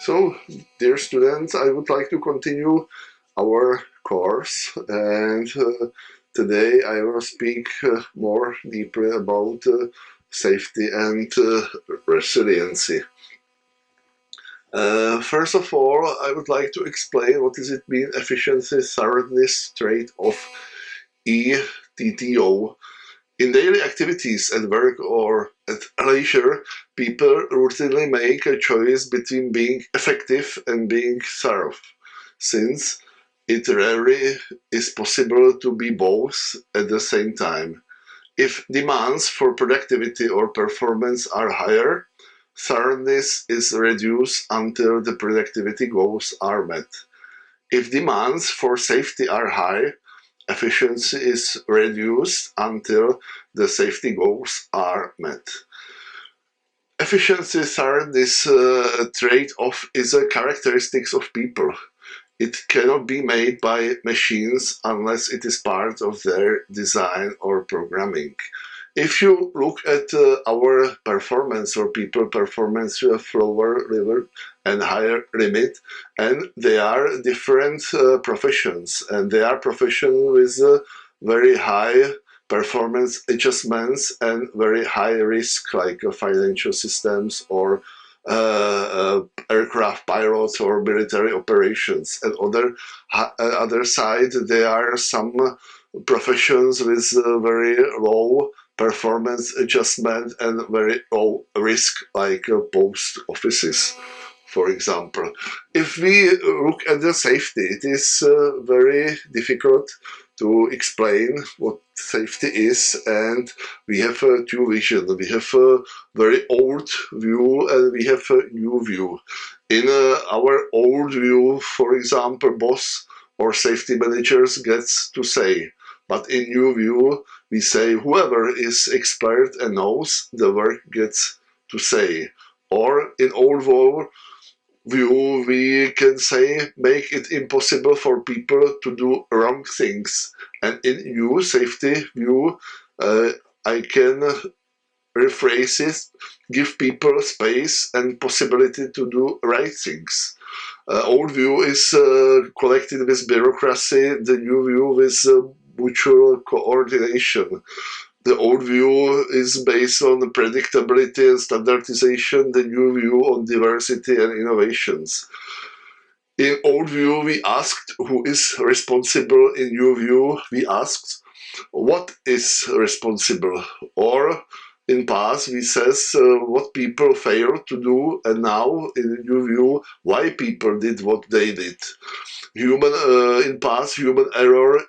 So, dear students, I would like to continue our course, and today I will speak more deeply about safety and resiliency. First of all, I would like to explain what does it mean efficiency, thoroughness, trait of ETTO. In daily activities at work or at leisure, people routinely make a choice between being effective and being thorough, since it rarely is possible to be both at the same time. If demands for productivity or performance are higher, thoroughness is reduced until the productivity goals are met. If demands for safety are high, efficiency is reduced until the safety goals are met. Efficiency thoroughness trade-off is a characteristic of people. It cannot be made by machines unless it is part of their design or programming. If you look at our performance or people performance, you have lower level and higher limit, and they are different professions, and they are professions with very high performance adjustments and very high risk, like financial systems or aircraft pilots or military operations. And other side, there are some professions with very low performance adjustment and very low risk, like post offices, for example. If we look at the safety, it is very difficult to explain what safety is, and we have two visions. We have a very old view and we have a new view. In our old view, for example, boss or safety managers gets to say, but in new view, we say whoever is expert and knows the work gets to say. Or in old view, we can say make it impossible for people to do wrong things. And in new safety view, I can rephrase it, give people space and possibility to do right things. Old view is collected with bureaucracy, the new view with mutual coordination. The old view is based on predictability and standardization, the new view on diversity and innovations. In old view, we asked who is responsible. In new view, we asked what is responsible. Or in past, we says what people failed to do, and now in new view, why people did what they did. In past, human error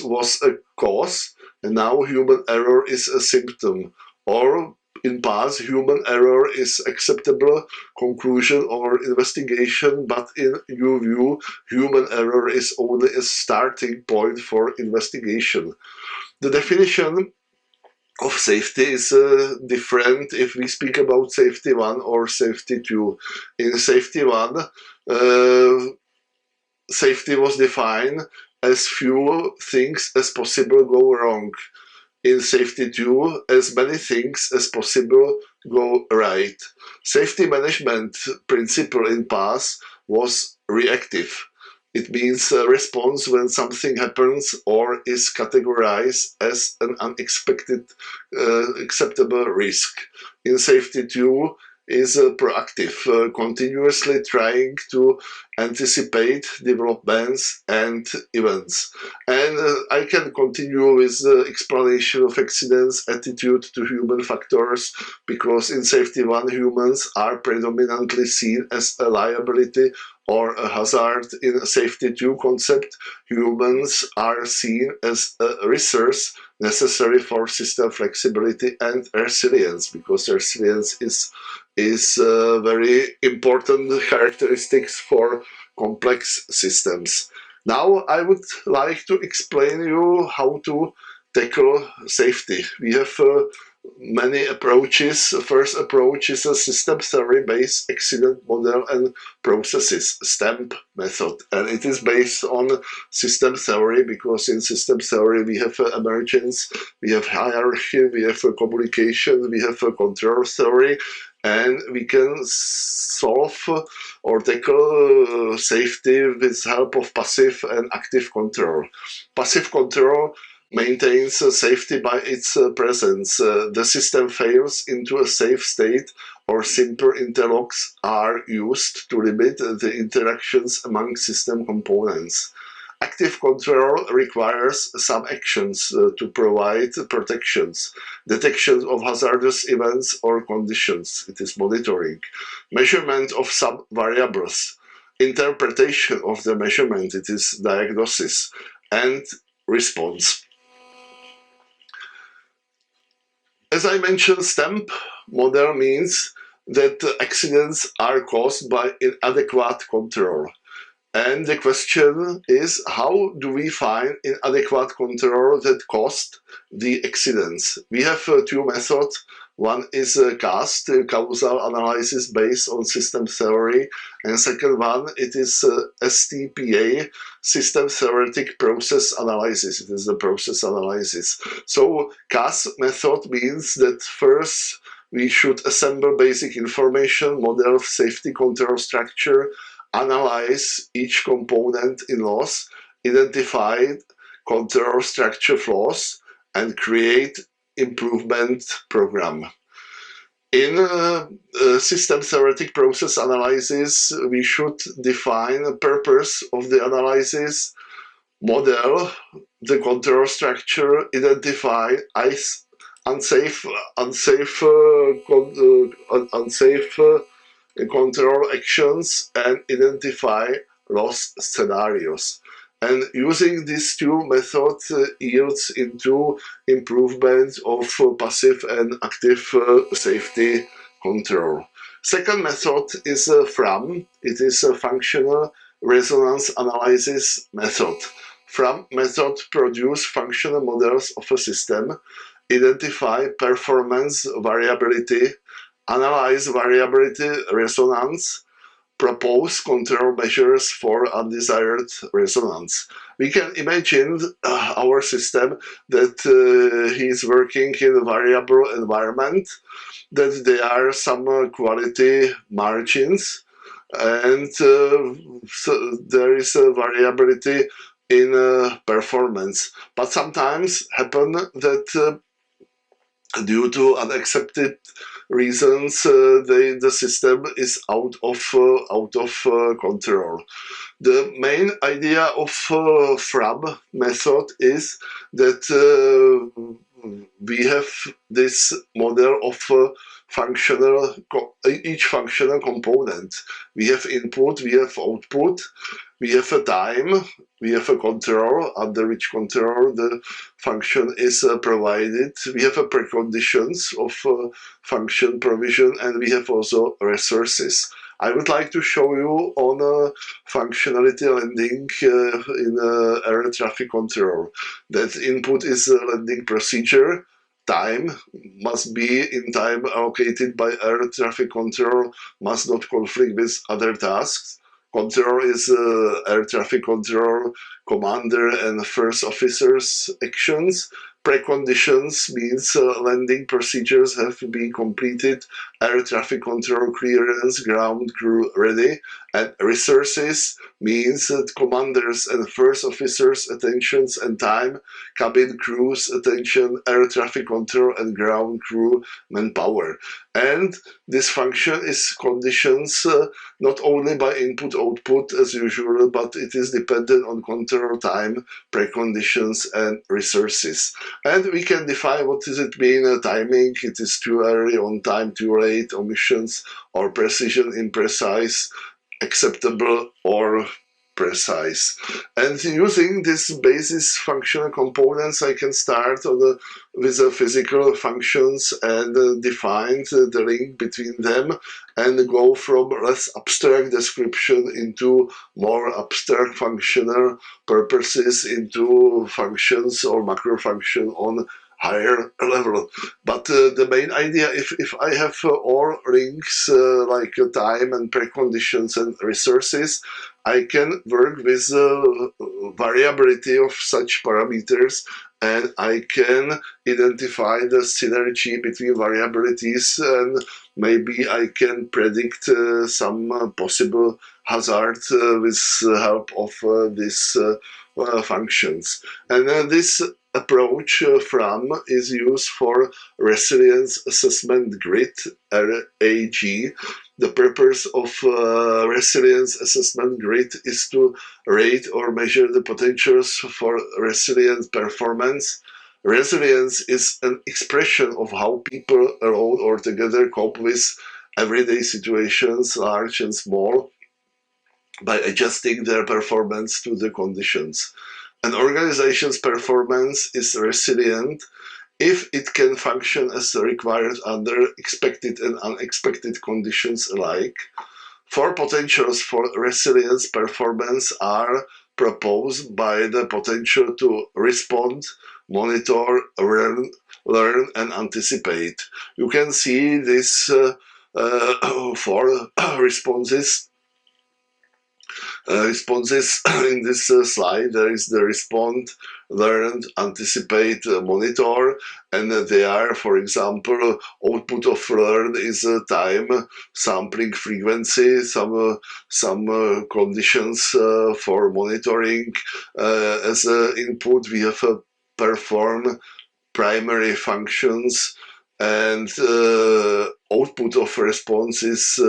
was a cause, and now human error is a symptom. Or in past, human error is acceptable conclusion or investigation, but in new view, human error is only a starting point for investigation. The definition of safety is different if we speak about safety 1 or safety 2. In safety 1, safety was defined as few things as possible go wrong. In safety 2, as many things as possible go right. Safety management principle in past was reactive. It means a response when something happens or is categorized as an unexpected acceptable risk. In safety 2 is proactive, continuously trying to anticipate developments and events. And I can continue with the explanation of accidents, attitude to human factors, because in safety 1, humans are predominantly seen as a liability or a hazard. In safety 2 concept, humans are seen as a resource necessary for system flexibility and resilience, because resilience is very important characteristics for complex systems. Now I would like to explain you how to tackle safety. We have many approaches. The first approach is a system theory-based accident model and processes, STEMP method. And it is based on system theory, because in system theory we have emergence, we have hierarchy, we have communication, we have control theory, and we can solve or tackle safety with help of passive and active control. Passive control maintains safety by its presence. The system fails into a safe state, or simple interlocks are used to limit the interactions among system components. Active control requires some actions to provide protections, detection of hazardous events or conditions, it is monitoring, measurement of some variables, interpretation of the measurement, it is diagnosis, and response. As I mentioned, STEMP model means that accidents are caused by inadequate control. And the question is, how do we find inadequate control that caused the accidents? We have two methods. One is CAST, causal analysis based on system theory, and second one, it is STPA, system theoretic process analysis. It is the process analysis. So CAST method means that first we should assemble basic information, model of safety control structure, analyze each component in loss, identify control structure flaws, and create improvement program. In system theoretic process analysis, we should define the purpose of the analysis, model the control structure, identify unsafe control actions, and identify loss scenarios. And using these two methods yields into improvement of passive and active safety control. Second method is FRAM. It is a functional resonance analysis method. FRAM method produce functional models of a system, identify performance variability, analyze variability resonance, propose control measures for undesired resonance. We can imagine our system that he is working in a variable environment, that there are some quality margins, and so there is a variability in performance. But sometimes happen that due to unaccepted reasons, the system is out of control. The main idea of FRAB method is that we have this model of each functional component. We have input, we have output, we have a time, we have a control, under which control the function is provided. We have a preconditions of function provision, and we have also resources. I would like to show you on functionality landing in air traffic control. That input is a landing procedure. Time must be in time allocated by air traffic control, must not conflict with other tasks. Control is air traffic control commander and first officer's actions. Preconditions means landing procedures have to be completed, air traffic control clearance, ground crew ready, and resources means that commanders and first officers' attentions and time, cabin crew's attention, air traffic control and ground crew manpower. And this function is conditions not only by input-output as usual, but it is dependent on control time, preconditions, and resources. And we can define what does it mean, timing, it is too early, on time, too late, omissions, or precision, imprecise, acceptable, or precise. And using this basis functional components, I can start with the physical functions and define the link between them, and go from less abstract description into more abstract functional purposes, into functions or macro function on higher level. But the main idea, if I have all links like time and preconditions and resources, I can work with variability of such parameters and I can identify the synergy between variabilities, and maybe I can predict some possible hazard with the help of these functions. And this approach from is used for resilience assessment grid, RAG. The purpose of resilience assessment grid is to rate or measure the potentials for resilient performance. Resilience is an expression of how people alone or together cope with everyday situations, large and small, by adjusting their performance to the conditions. An organization's performance is resilient if it can function as required under expected and unexpected conditions alike. Four potentials for resilience performance are proposed by the potential to respond, monitor, learn and anticipate. You can see these four responses in this slide. There is the respond, learn, anticipate, monitor, and they are, for example, output of learn is time, sampling frequency, some conditions for monitoring. As input, we have perform primary functions, and output of response is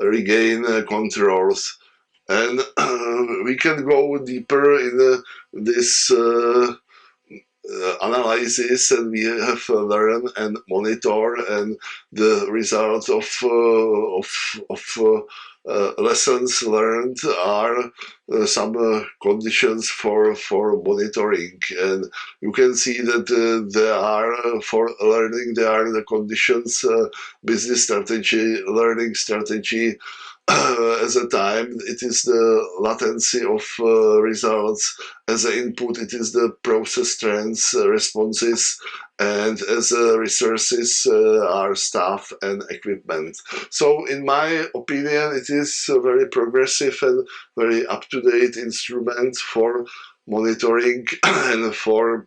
regain controls. And we can go deeper in this analysis, and we have learn and monitor, and the results of lessons learned are some conditions for monitoring. And you can see that there are for learning, there are the conditions, business strategy, learning strategy. As a time, it is the latency of results. As an input, it is the process trends, responses, and as resources are staff and equipment. So in my opinion, it is a very progressive and very up-to-date instrument for monitoring and for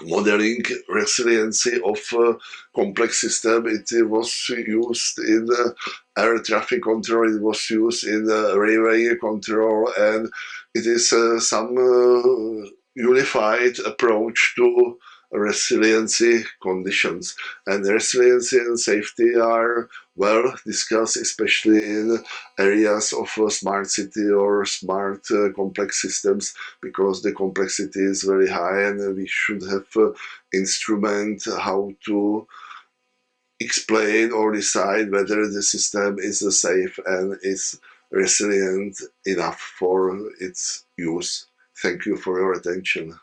modeling resiliency of complex system. It was used in air traffic control, it was used in railway control, and it is some unified approach to resiliency conditions. And resiliency and safety are well discussed, especially in areas of smart city or smart complex systems, because the complexity is very high, and we should have instrument how to explain or decide whether the system is safe and is resilient enough for its use. Thank you for your attention.